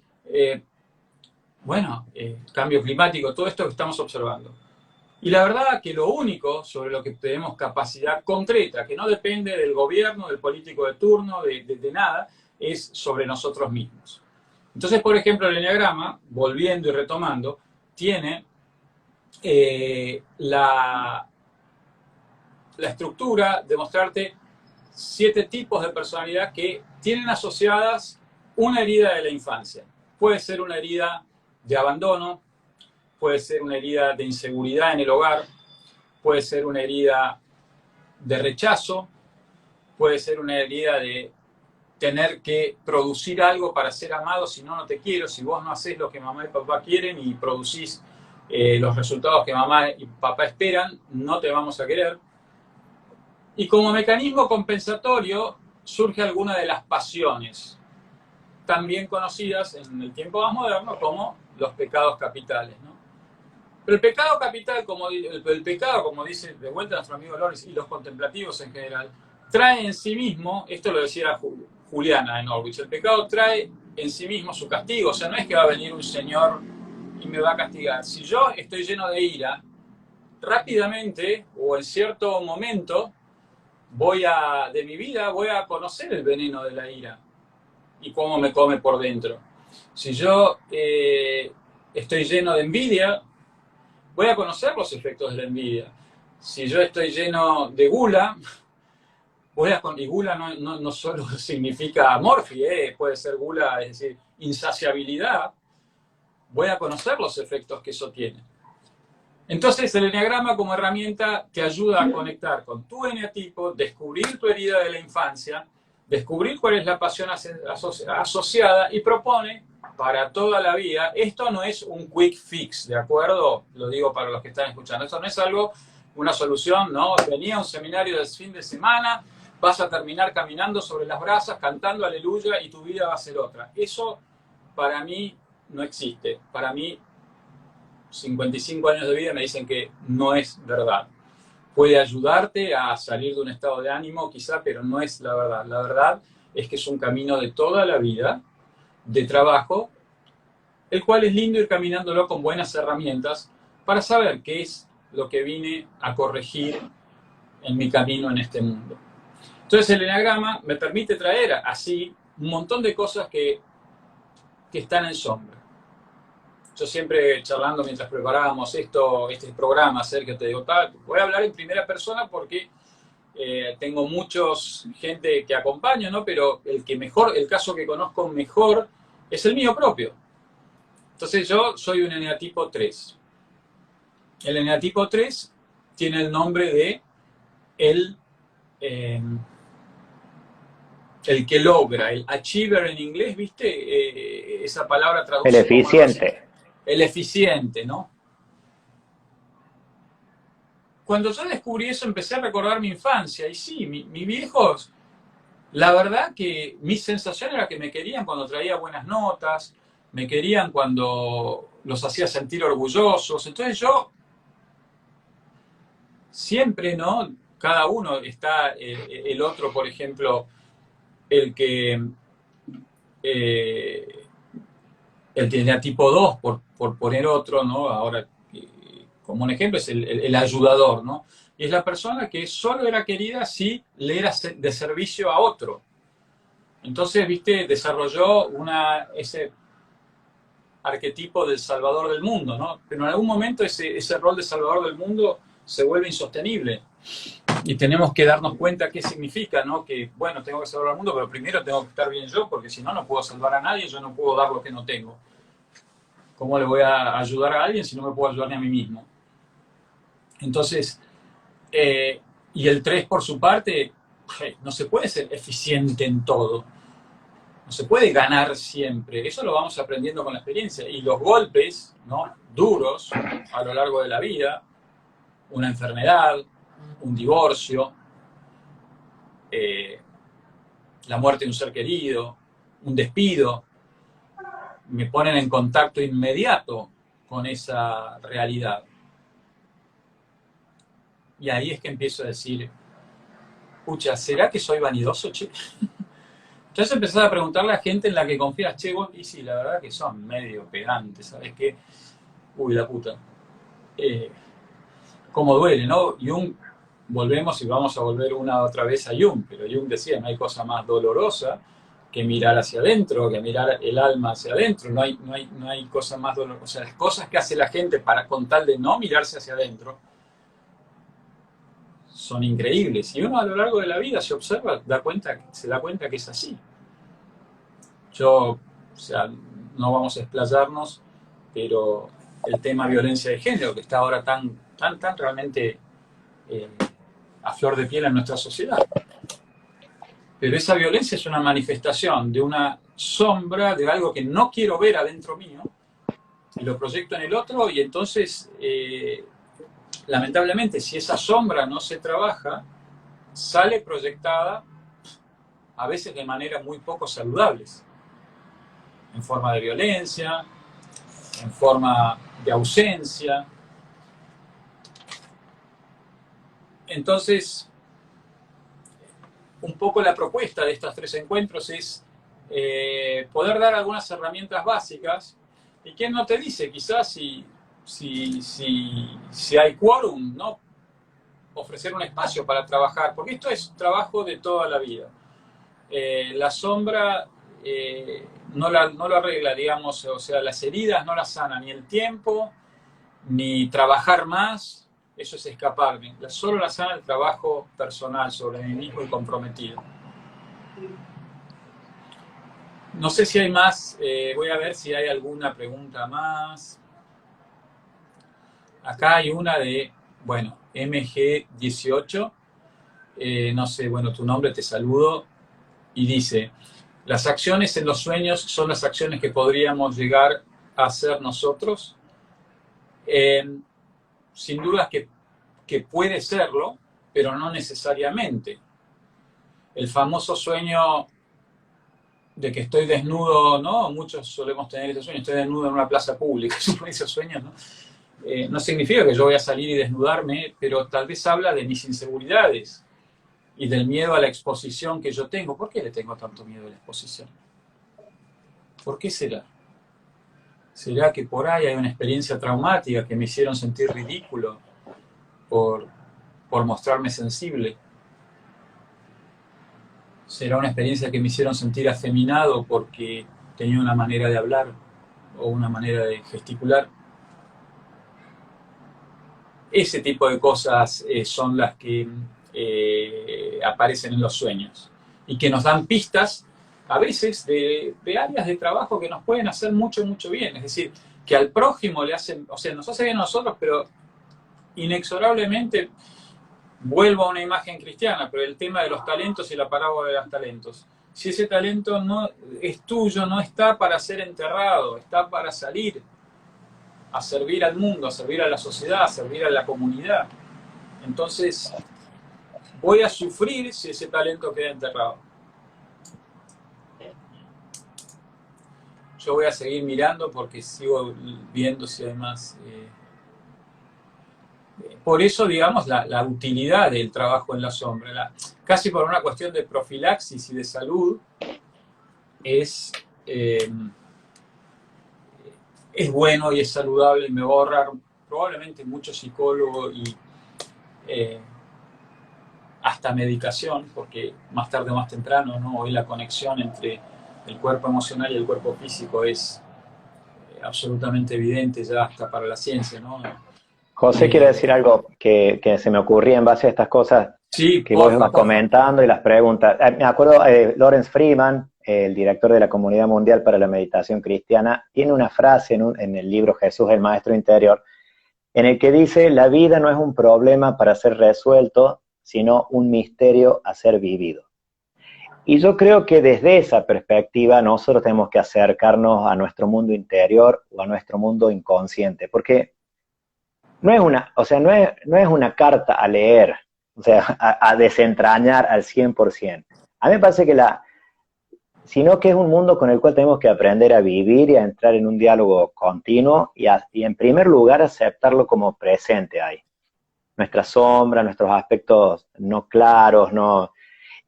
cambio climático, todo esto que estamos observando. Y la verdad que lo único sobre lo que tenemos capacidad concreta, que no depende del gobierno, del político de turno, de nada, es sobre nosotros mismos. Entonces, por ejemplo, el Eneagrama, volviendo y retomando, tiene la estructura de mostrarte 7 tipos de personalidad que tienen asociadas una herida de la infancia. Puede ser una herida de abandono, puede ser una herida de inseguridad en el hogar, puede ser una herida de rechazo, puede ser una herida de tener que producir algo para ser amado, si no, no te quiero, si vos no haces lo que mamá y papá quieren y producís los resultados que mamá y papá esperan, no te vamos a querer. Y como mecanismo compensatorio surge alguna de las pasiones, también conocidas en el tiempo más moderno como los pecados capitales, ¿no? Pero el pecado capital, como dice de vuelta nuestro amigo Lorenz, y los contemplativos en general, trae en sí mismo, esto lo decía Juliana de Norwich, el pecado trae en sí mismo su castigo. O sea, no es que va a venir un señor y me va a castigar. Si yo estoy lleno de ira, rápidamente o en cierto momento de mi vida voy a conocer el veneno de la ira y cómo me come por dentro. Si yo estoy lleno de envidia, voy a conocer los efectos de la envidia. Si yo estoy lleno de gula, y gula no solo significa morfi, puede ser gula, es decir, insaciabilidad, voy a conocer los efectos que eso tiene. Entonces el eneagrama como herramienta te ayuda a conectar con tu eneatipo, descubrir tu herida de la infancia, descubrir cuál es la pasión asociada y propone para toda la vida. Esto no es un quick fix, ¿de acuerdo? Lo digo para los que están escuchando. Esto no es una solución, ¿no? Venía a un seminario del fin de semana, vas a terminar caminando sobre las brasas, cantando aleluya y tu vida va a ser otra. Eso para mí no existe. Para mí, 55 años de vida me dicen que no es verdad. Puede ayudarte a salir de un estado de ánimo, quizá, pero no es la verdad. La verdad es que es un camino de toda la vida, de trabajo, el cual es lindo ir caminándolo con buenas herramientas para saber qué es lo que vine a corregir en mi camino en este mundo. Entonces el eneagrama me permite traer así un montón de cosas que están en sombra. Yo siempre charlando mientras preparábamos este programa, Sergio, te digo, voy a hablar en primera persona porque tengo muchos gente que acompaña, ¿no? Pero el caso que conozco mejor es el mío propio. Entonces yo soy un eneatipo 3. El eneatipo 3 tiene el nombre de el que logra, el achiever en inglés, ¿viste? Esa palabra traduce. El eficiente. El eficiente, ¿no? Cuando yo descubrí eso, empecé a recordar mi infancia. Y sí, mis viejos, la verdad que mi sensación era que me querían cuando traía buenas notas, me querían cuando los hacía sentir orgullosos. Entonces yo siempre, ¿no? Cada uno está, el otro, por ejemplo, el que tenía tipo 2, por poner otro, ¿no? Ahora, como un ejemplo, es el ayudador, ¿no? Y es la persona que solo era querida si le era de servicio a otro. Entonces, viste, desarrolló ese arquetipo del salvador del mundo, ¿no? Pero en algún momento ese rol de salvador del mundo se vuelve insostenible. Y tenemos que darnos cuenta qué significa, ¿no? Que, bueno, tengo que salvar al mundo, pero primero tengo que estar bien yo, porque si no, no puedo salvar a nadie, yo no puedo dar lo que no tengo. ¿Cómo le voy a ayudar a alguien si no me puedo ayudar ni a mí mismo? Entonces, y el 3 por su parte, no se puede ser eficiente en todo. No se puede ganar siempre. Eso lo vamos aprendiendo con la experiencia. Y los golpes, ¿no?, duros a lo largo de la vida, una enfermedad, un divorcio, la muerte de un ser querido, un despido, me ponen en contacto inmediato con esa realidad. Y ahí es que empiezo a decir, pucha, ¿será que soy vanidoso, che? Entonces empezás a preguntarle a gente en la que confías, che, vos, y sí, la verdad que son medio pedantes, ¿sabes qué? Uy, la puta. Cómo duele, ¿no? Jung, volvemos y vamos a volver una otra vez a Jung, pero Jung decía, no hay cosa más dolorosa que mirar hacia adentro, que mirar el alma hacia adentro, no hay cosa más dolorosa. O sea, las cosas que hace la gente con tal de no mirarse hacia adentro son increíbles. Y uno a lo largo de la vida se observa, se da cuenta que es así. O sea, no vamos a explayarnos, pero el tema violencia de género, que está ahora tan realmente a flor de piel en nuestra sociedad. Pero esa violencia es una manifestación de una sombra, de algo que no quiero ver adentro mío, y lo proyecto en el otro, y entonces, lamentablemente, si esa sombra no se trabaja, sale proyectada, a veces de maneras muy poco saludables, en forma de violencia, en forma de ausencia. Entonces, un poco la propuesta de estos 3 encuentros es poder dar algunas herramientas básicas. ¿Y quién no te dice? Quizás si hay quórum, ¿no?, ofrecer un espacio para trabajar, porque esto es trabajo de toda la vida. La sombra no lo arregla, digamos, o sea, las heridas no las sana ni el tiempo, ni trabajar más. Eso es escaparme. Solo la sana el trabajo personal sobre mí mismo y comprometido. No sé si hay más. Voy a ver si hay alguna pregunta más. Acá hay una de, bueno, MG18. No sé, bueno, tu nombre, te saludo. Y dice, las acciones en los sueños son las acciones que podríamos llegar a hacer nosotros. Sin duda que puede serlo, pero no necesariamente. El famoso sueño de que estoy desnudo, ¿no? Muchos solemos tener ese sueño, estoy desnudo en una plaza pública, esos sueños, ¿no? No significa que yo voy a salir y desnudarme, pero tal vez habla de mis inseguridades y del miedo a la exposición que yo tengo. ¿Por qué le tengo tanto miedo a la exposición? ¿Por qué será? ¿Será que por ahí hay una experiencia traumática que me hicieron sentir ridículo por mostrarme sensible? ¿Será una experiencia que me hicieron sentir afeminado porque tenía una manera de hablar o una manera de gesticular? Ese tipo de cosas son las que aparecen en los sueños y que nos dan pistas a veces de áreas de trabajo que nos pueden hacer mucho, mucho bien. Es decir, que al prójimo le hacen, o sea, nos hace bien a nosotros, pero inexorablemente, vuelvo a una imagen cristiana, pero el tema de los talentos y la parábola de los talentos. Si ese talento no es tuyo, no está para ser enterrado, está para salir a servir al mundo, a servir a la sociedad, a servir a la comunidad. Entonces, voy a sufrir si ese talento queda enterrado. Yo voy a seguir mirando porque sigo viendo si hay más. Por eso, digamos, la utilidad del trabajo en la sombra, casi por una cuestión de profilaxis y de salud, es bueno y es saludable, y me va a ahorrar probablemente mucho psicólogo y hasta medicación, porque más tarde o más temprano, ¿no? Hoy la conexión entre el cuerpo emocional y el cuerpo físico es absolutamente evidente ya hasta para la ciencia, ¿no? José quiere decir algo que se me ocurría en base a estas cosas Sí, que vos porfa, ibas porfa. comentando y las preguntas. Me acuerdo, Lawrence Freeman, el director de la Comunidad Mundial para la Meditación Cristiana, tiene una frase en el libro Jesús, el Maestro Interior, en el que dice, la vida no es un problema para ser resuelto, sino un misterio a ser vivido. Y yo creo que desde esa perspectiva nosotros tenemos que acercarnos a nuestro mundo interior o a nuestro mundo inconsciente, porque no es una, o sea, no es una carta a leer, o sea, a desentrañar al 100%. A mí me parece que sino que es un mundo con el cual tenemos que aprender a vivir y a entrar en un diálogo continuo y en primer lugar aceptarlo como presente ahí. Nuestra sombra, nuestros aspectos no claros, no.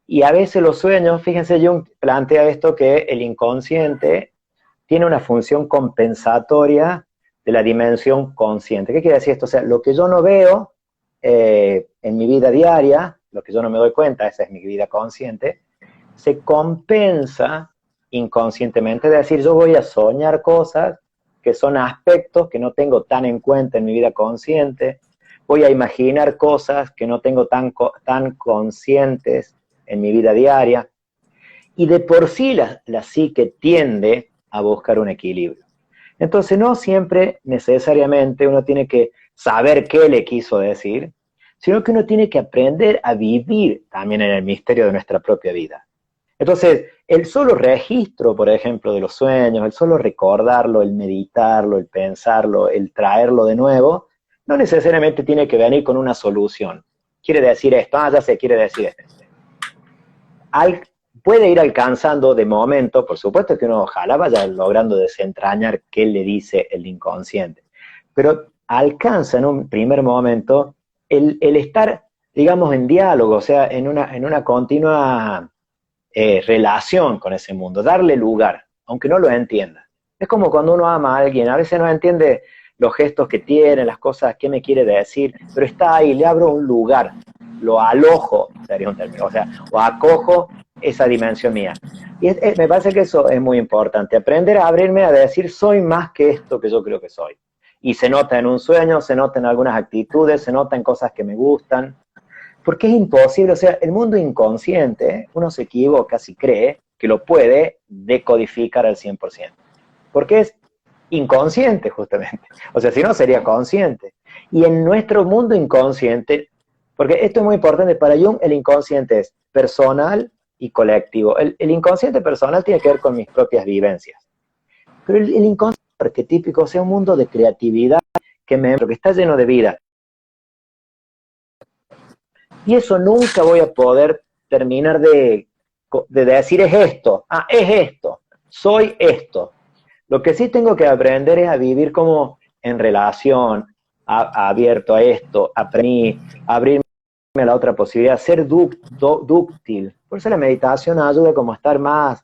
Y a veces los sueños, fíjense, Jung plantea esto que el inconsciente tiene una función compensatoria de la dimensión consciente. ¿Qué quiere decir esto? O sea, lo que yo no veo en mi vida diaria, lo que yo no me doy cuenta, esa es mi vida consciente, se compensa inconscientemente. Es decir, yo voy a soñar cosas que son aspectos que no tengo tan en cuenta en mi vida consciente, voy a imaginar cosas que no tengo tan conscientes en mi vida diaria, y de por sí la psique tiende a buscar un equilibrio. Entonces no siempre necesariamente uno tiene que saber qué le quiso decir, sino que uno tiene que aprender a vivir también en el misterio de nuestra propia vida. Entonces, el solo registro, por ejemplo, de los sueños, el solo recordarlo, el meditarlo, el pensarlo, el traerlo de nuevo, no necesariamente tiene que venir con una solución. Quiere decir esto, ya sé, quiere decir esto. Puede ir alcanzando de momento, por supuesto que uno ojalá vaya logrando desentrañar qué le dice el inconsciente, pero alcanza en un primer momento el estar, digamos, en diálogo, o sea, en una continua relación con ese mundo, darle lugar, aunque no lo entienda. Es como cuando uno ama a alguien, a veces no entiende los gestos que tiene, las cosas, qué me quiere decir, pero está ahí, le abro un lugar, lo alojo, sería un término, o sea, o acojo esa dimensión mía. Y me parece que eso es muy importante, aprender a abrirme a decir, soy más que esto que yo creo que soy. Y se nota en un sueño, se nota en algunas actitudes, se nota en cosas que me gustan, porque es imposible, o sea, el mundo inconsciente, uno se equivoca si cree que lo puede decodificar al 100%, porque es inconsciente justamente, o sea, si no sería consciente. Y en nuestro mundo inconsciente, porque esto es muy importante, para Jung el inconsciente es personal y colectivo. El inconsciente personal tiene que ver con mis propias vivencias, pero el inconsciente arquetípico, o sea, un mundo de creatividad que está lleno de vida. Y eso nunca voy a poder terminar de decir es esto, es esto, soy esto. Lo que sí tengo que aprender es a vivir como en relación, abierto a esto, abrirme a la otra posibilidad, ser dúctil. Por eso la meditación ayuda como a estar más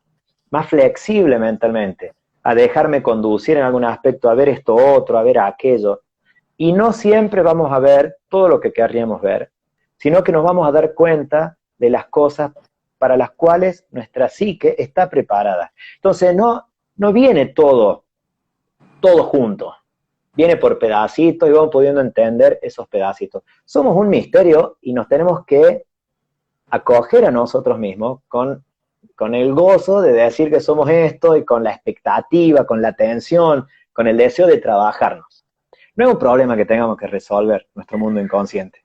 flexible mentalmente, a dejarme conducir en algún aspecto, a ver esto otro, a ver aquello. Y no siempre vamos a ver todo lo que querríamos ver, sino que nos vamos a dar cuenta de las cosas para las cuales nuestra psique está preparada. Entonces no viene todo junto, viene por pedacitos y vamos pudiendo entender esos pedacitos. Somos un misterio y nos tenemos que acoger a nosotros mismos con el gozo de decir que somos esto y con la expectativa, con la atención, con el deseo de trabajarnos. No es un problema que tengamos que resolver nuestro mundo inconsciente.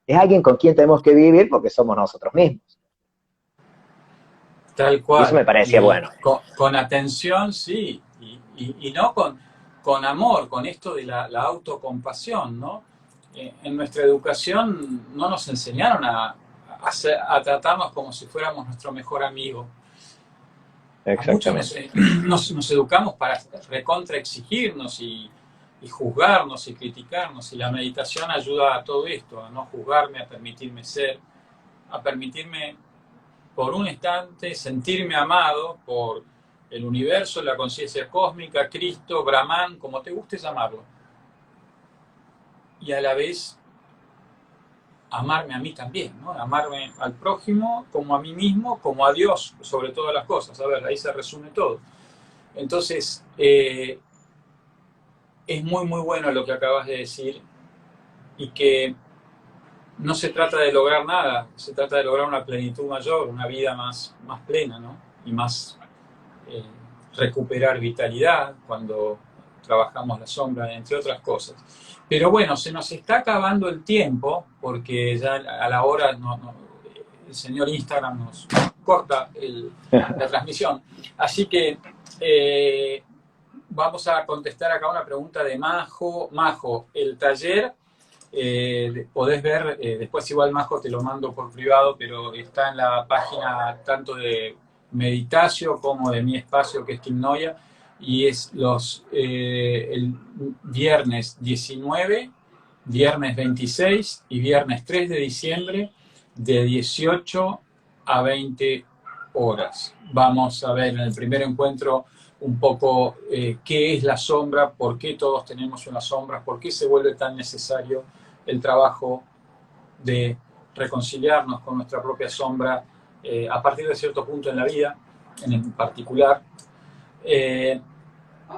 Es alguien con quien tenemos que vivir porque somos nosotros mismos. Tal Y eso cual. me parecía Y bueno. con atención, sí, y no con amor, con esto de la autocompasión, ¿no? En nuestra educación no nos enseñaron a tratarnos como si fuéramos nuestro mejor amigo. A muchos Exactamente. nos educamos para recontraexigirnos y juzgarnos y criticarnos, y la meditación ayuda a todo esto, a no juzgarme, a permitirme ser, a permitirme por un instante sentirme amado por el universo, la conciencia cósmica, Cristo, Brahman, como te guste llamarlo. Y a la vez amarme a mí también, ¿no? Amarme al prójimo como a mí mismo, como a Dios, sobre todas las cosas. A ver, ahí se resume todo. Entonces, es muy, muy bueno lo que acabas de decir, y que no se trata de lograr nada, se trata de lograr una plenitud mayor, una vida más plena, ¿no? Y más recuperar vitalidad cuando trabajamos la sombra, entre otras cosas. Pero bueno, se nos está acabando el tiempo, porque ya a la hora el señor Instagram nos corta la transmisión. Así que vamos a contestar acá una pregunta de Majo. Majo, el taller, podés ver, después igual Majo te lo mando por privado, pero está en la página tanto de Meditasio como de mi espacio, que es Timnoia, y es el viernes 19, viernes 26 y viernes 3 de diciembre, de 18 a 20 horas. Vamos a ver en el primer encuentro un poco qué es la sombra, por qué todos tenemos una sombra, por qué se vuelve tan necesario el trabajo de reconciliarnos con nuestra propia sombra a partir de cierto punto en la vida, en particular. En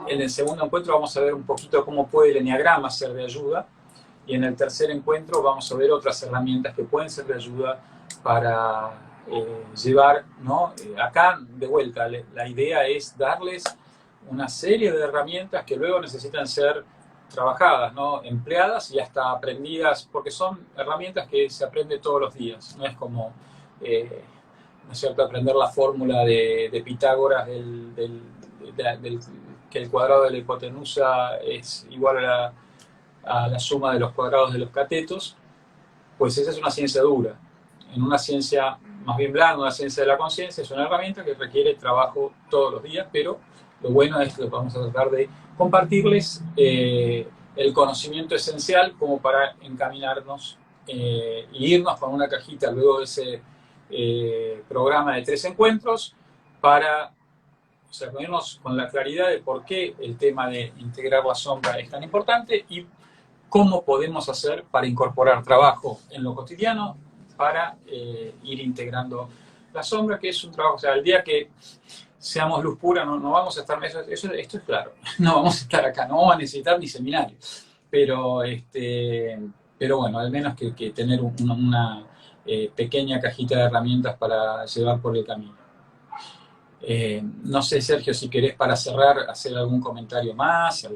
el segundo encuentro vamos a ver un poquito cómo puede el eneagrama ser de ayuda, y en el tercer encuentro vamos a ver otras herramientas que pueden ser de ayuda para llevar, ¿no? Acá, de vuelta, la idea es darles una serie de herramientas que luego necesitan ser trabajadas, ¿no? Empleadas y hasta aprendidas, porque son herramientas que se aprenden todos los días. No es como, ¿no es cierto?, aprender la fórmula de Pitágoras que el cuadrado de la hipotenusa es igual a la suma de los cuadrados de los catetos. Pues esa es una ciencia dura. En una ciencia más bien blanda, una ciencia de la conciencia, es una herramienta que requiere trabajo todos los días, pero lo bueno es que vamos a tratar de compartirles el conocimiento esencial como para encaminarnos e irnos con una cajita luego de ese programa de 3 encuentros para, o sea, ponernos con la claridad de por qué el tema de integrar la sombra es tan importante y cómo podemos hacer para incorporar trabajo en lo cotidiano para ir integrando la sombra, que es un trabajo, o sea, el día que seamos luz pura no vamos a estar, esto es claro, no vamos a estar acá, no vamos a necesitar ni seminarios, pero bueno, al menos que tener una pequeña cajita de herramientas para llevar por el camino. No sé, Sergio, si querés para cerrar hacer algún comentario más,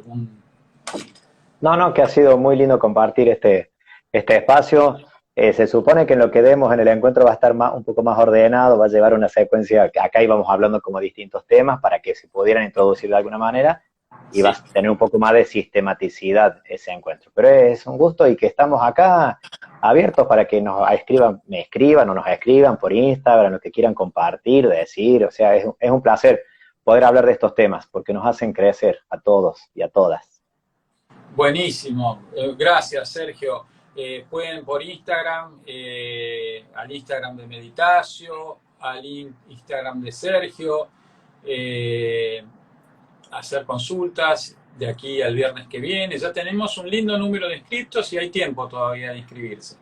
No, que ha sido muy lindo compartir este espacio. Se supone que en lo que demos en el encuentro va a estar un poco más ordenado, va a llevar una secuencia, acá íbamos hablando como distintos temas para que se pudieran introducir de alguna manera, y va a tener un poco más de sistematicidad ese encuentro. Pero es un gusto y que estamos acá abiertos para que me escriban o nos escriban por Instagram, lo que quieran compartir, decir, o sea, es un placer poder hablar de estos temas, porque nos hacen crecer a todos y a todas. Buenísimo, gracias, Sergio. Pueden por Instagram, al Instagram de Meditasio, al Instagram de Sergio, hacer consultas de aquí al viernes que viene. Ya tenemos un lindo número de inscriptos y hay tiempo todavía de inscribirse.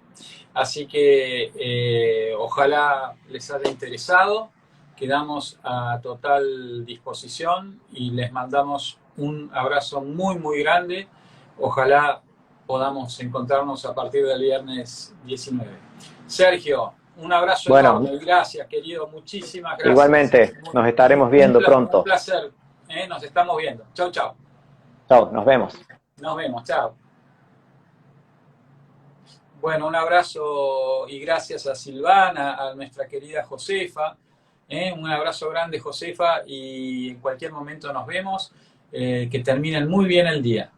Así que ojalá les haya interesado. Quedamos a total disposición y les mandamos un abrazo muy, muy grande. Ojalá podamos encontrarnos a partir del viernes 19. Sergio, un abrazo enorme. Gracias, querido. Muchísimas gracias. Igualmente, nos estaremos viendo pronto. Un placer. Nos estamos viendo. Chau, chau. Chau, nos vemos. Nos vemos, chao. Bueno, un abrazo y gracias a Silvana, a nuestra querida Josefa. Un abrazo grande, Josefa, y en cualquier momento nos vemos. Que terminen muy bien el día.